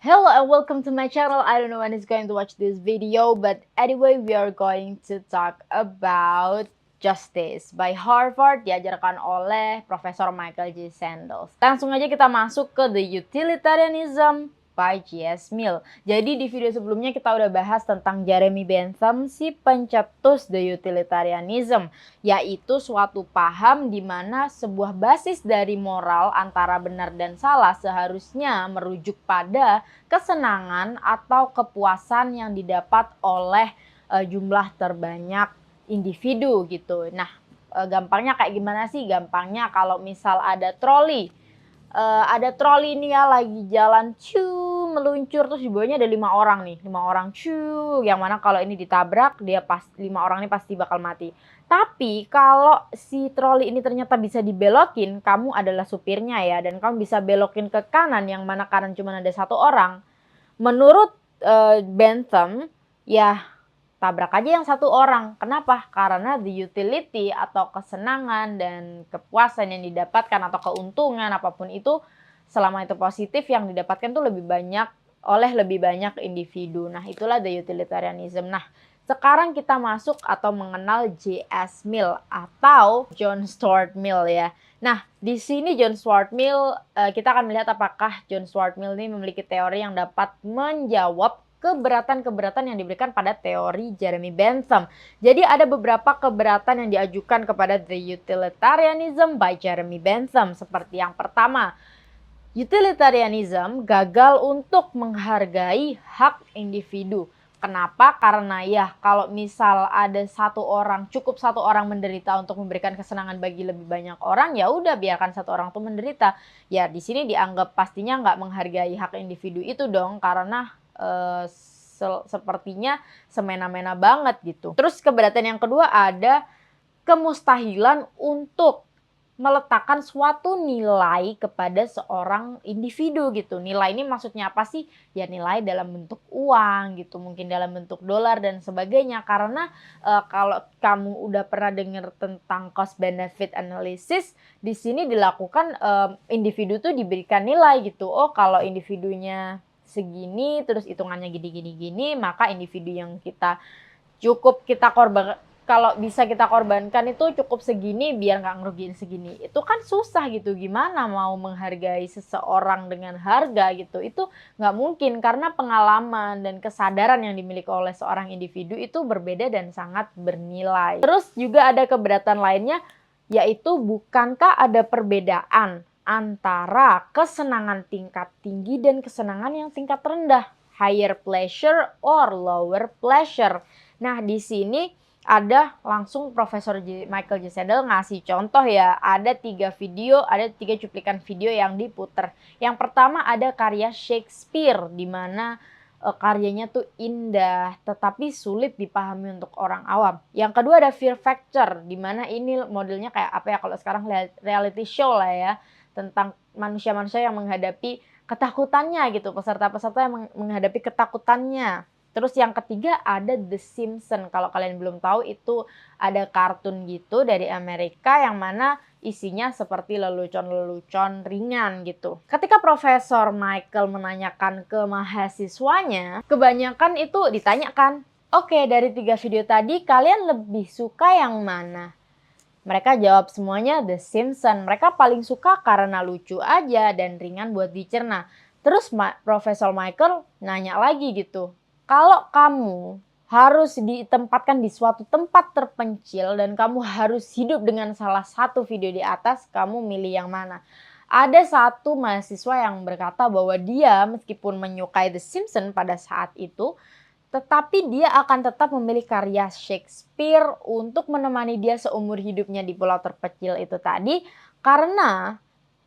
Hello and welcome to my channel. I don't know when is going to watch this video, but anyway, we are going to talk about Justice by Harvard, diajarkan oleh Profesor Michael J. Sandels. Langsung aja kita masuk ke The Utilitarianism by J.S. Mill. Jadi di video sebelumnya kita udah bahas tentang Jeremy Bentham, si pencetus The Utilitarianism, yaitu suatu paham di mana sebuah basis dari moral antara benar dan salah seharusnya merujuk pada kesenangan atau kepuasan yang didapat oleh jumlah terbanyak individu gitu. Nah, gampangnya kayak gimana sih? Gampangnya kalau misal ada troli ini ya lagi jalan meluncur, terus di bawahnya ada 5 orang nih, 5 orang yang mana kalau ini ditabrak 5 orang ini pasti bakal mati. Tapi kalau si troli ini ternyata bisa dibelokin, kamu adalah supirnya ya, dan kamu bisa belokin ke kanan yang mana kanan cuma ada 1 orang. Menurut Bentham, ya tabrak aja yang 1 orang. Kenapa? Karena the utility atau kesenangan dan kepuasan yang didapatkan atau keuntungan apapun itu, selama itu positif, yang didapatkan tuh lebih banyak oleh lebih banyak individu. Nah, itulah the utilitarianism. Nah, sekarang kita masuk atau mengenal J.S. Mill atau John Stuart Mill ya. Nah, di sini John Stuart Mill, kita akan melihat apakah John Stuart Mill ini memiliki teori yang dapat menjawab keberatan-keberatan yang diberikan pada teori Jeremy Bentham. Jadi ada beberapa keberatan yang diajukan kepada The Utilitarianism by Jeremy Bentham. Seperti yang pertama, utilitarianism gagal untuk menghargai hak individu. Kenapa? Karena ya kalau misal ada 1 orang, cukup 1 orang menderita untuk memberikan kesenangan bagi lebih banyak orang, ya udah biarkan 1 orang itu menderita. Ya di sini dianggap pastinya nggak menghargai hak individu itu dong, karena sepertinya semena-mena banget gitu. Terus keberatan yang kedua ada kemustahilan untuk meletakkan suatu nilai kepada seorang individu gitu. Nilai ini maksudnya apa sih? Ya nilai dalam bentuk uang gitu, mungkin dalam bentuk dolar dan sebagainya. Karena kalau kamu udah pernah dengar tentang cost benefit analysis, di sini dilakukan individu tuh diberikan nilai gitu. Oh, kalau individunya segini, terus hitungannya gini, maka individu yang kita korban, kalau bisa kita korbankan itu cukup segini biar nggak ngerugiin segini. Itu kan susah gitu, gimana mau menghargai seseorang dengan harga gitu. Itu nggak mungkin karena pengalaman dan kesadaran yang dimiliki oleh seorang individu itu berbeda dan sangat bernilai. Terus juga ada keberatan lainnya, yaitu bukankah ada perbedaan antara kesenangan tingkat tinggi dan kesenangan yang tingkat rendah, higher pleasure or lower pleasure. Nah, di sini ada langsung Profesor Michael J. Sandels ngasih contoh ya, ada 3 cuplikan video yang diputer. Yang pertama ada karya Shakespeare, di mana karyanya tuh indah tetapi sulit dipahami untuk orang awam. Yang kedua ada Fear Factor, di mana ini modelnya kayak apa ya, kalau sekarang reality show lah ya, tentang manusia-manusia yang menghadapi ketakutannya gitu, peserta-peserta yang menghadapi ketakutannya. Terus yang ketiga ada The Simpsons. Kalau kalian belum tahu, itu ada kartun gitu dari Amerika yang mana isinya seperti lelucon-lelucon ringan gitu. Ketika Profesor Michael menanyakan ke mahasiswanya, kebanyakan itu ditanyakan, oke, dari 3 video tadi kalian lebih suka yang mana? Mereka jawab semuanya The Simpsons. Mereka paling suka karena lucu aja dan ringan buat dicerna. Terus Profesor Michael nanya lagi gitu, kalau kamu harus ditempatkan di suatu tempat terpencil dan kamu harus hidup dengan salah satu video di atas, kamu milih yang mana? Ada satu mahasiswa yang berkata bahwa dia meskipun menyukai The Simpsons pada saat itu, tetapi dia akan tetap memilih karya Shakespeare untuk menemani dia seumur hidupnya di pulau terpencil itu tadi, karena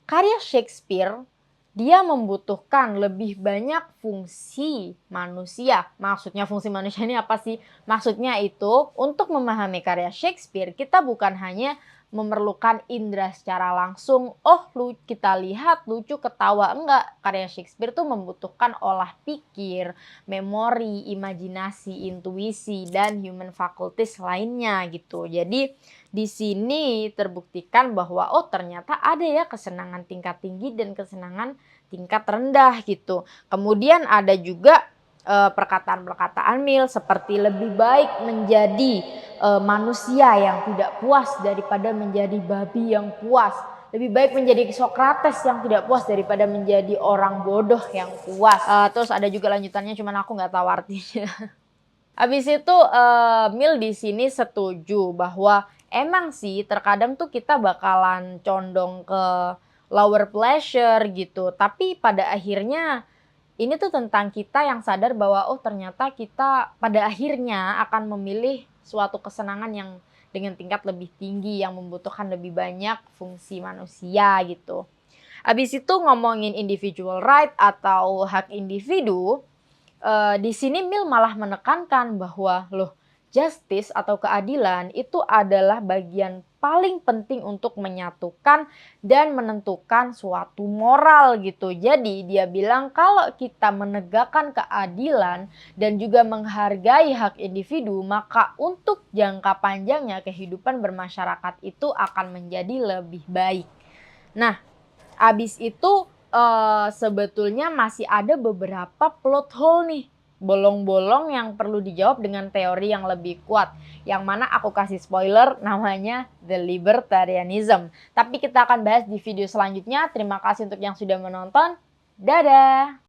karya Shakespeare dia membutuhkan lebih banyak fungsi manusia. Maksudnya fungsi manusia ini apa sih? Maksudnya itu untuk memahami karya Shakespeare kita bukan hanya memerlukan indera secara langsung. Oh, kita lihat lucu, ketawa. Enggak, karya Shakespeare tuh membutuhkan olah pikir, memori, imajinasi, intuisi, dan human faculties lainnya gitu. Jadi di sini terbuktikan bahwa oh ternyata ada ya kesenangan tingkat tinggi dan kesenangan tingkat rendah gitu. Kemudian ada juga perkataan-perkataan Mill seperti lebih baik menjadi manusia yang tidak puas daripada menjadi babi yang puas. Lebih baik menjadi Sokrates yang tidak puas daripada menjadi orang bodoh yang puas. Terus ada juga lanjutannya cuman aku nggak tahu artinya. Habis itu, Mill di sini setuju bahwa emang sih terkadang tuh kita bakalan condong ke lower pleasure gitu, tapi pada akhirnya ini tuh tentang kita yang sadar bahwa, oh ternyata kita pada akhirnya akan memilih suatu kesenangan yang dengan tingkat lebih tinggi, yang membutuhkan lebih banyak fungsi manusia gitu. Habis itu ngomongin individual right atau hak individu, di sini Mill malah menekankan bahwa, loh justice atau keadilan itu adalah bagian paling penting untuk menyatukan dan menentukan suatu moral gitu. Jadi dia bilang kalau kita menegakkan keadilan dan juga menghargai hak individu, maka untuk jangka panjangnya kehidupan bermasyarakat itu akan menjadi lebih baik. Nah, abis itu, sebetulnya masih ada beberapa plot hole nih, bolong-bolong yang perlu dijawab dengan teori yang lebih kuat, yang mana aku kasih spoiler namanya The Libertarianism. Tapi kita akan bahas di video selanjutnya. Terima kasih untuk yang sudah menonton. Dadah!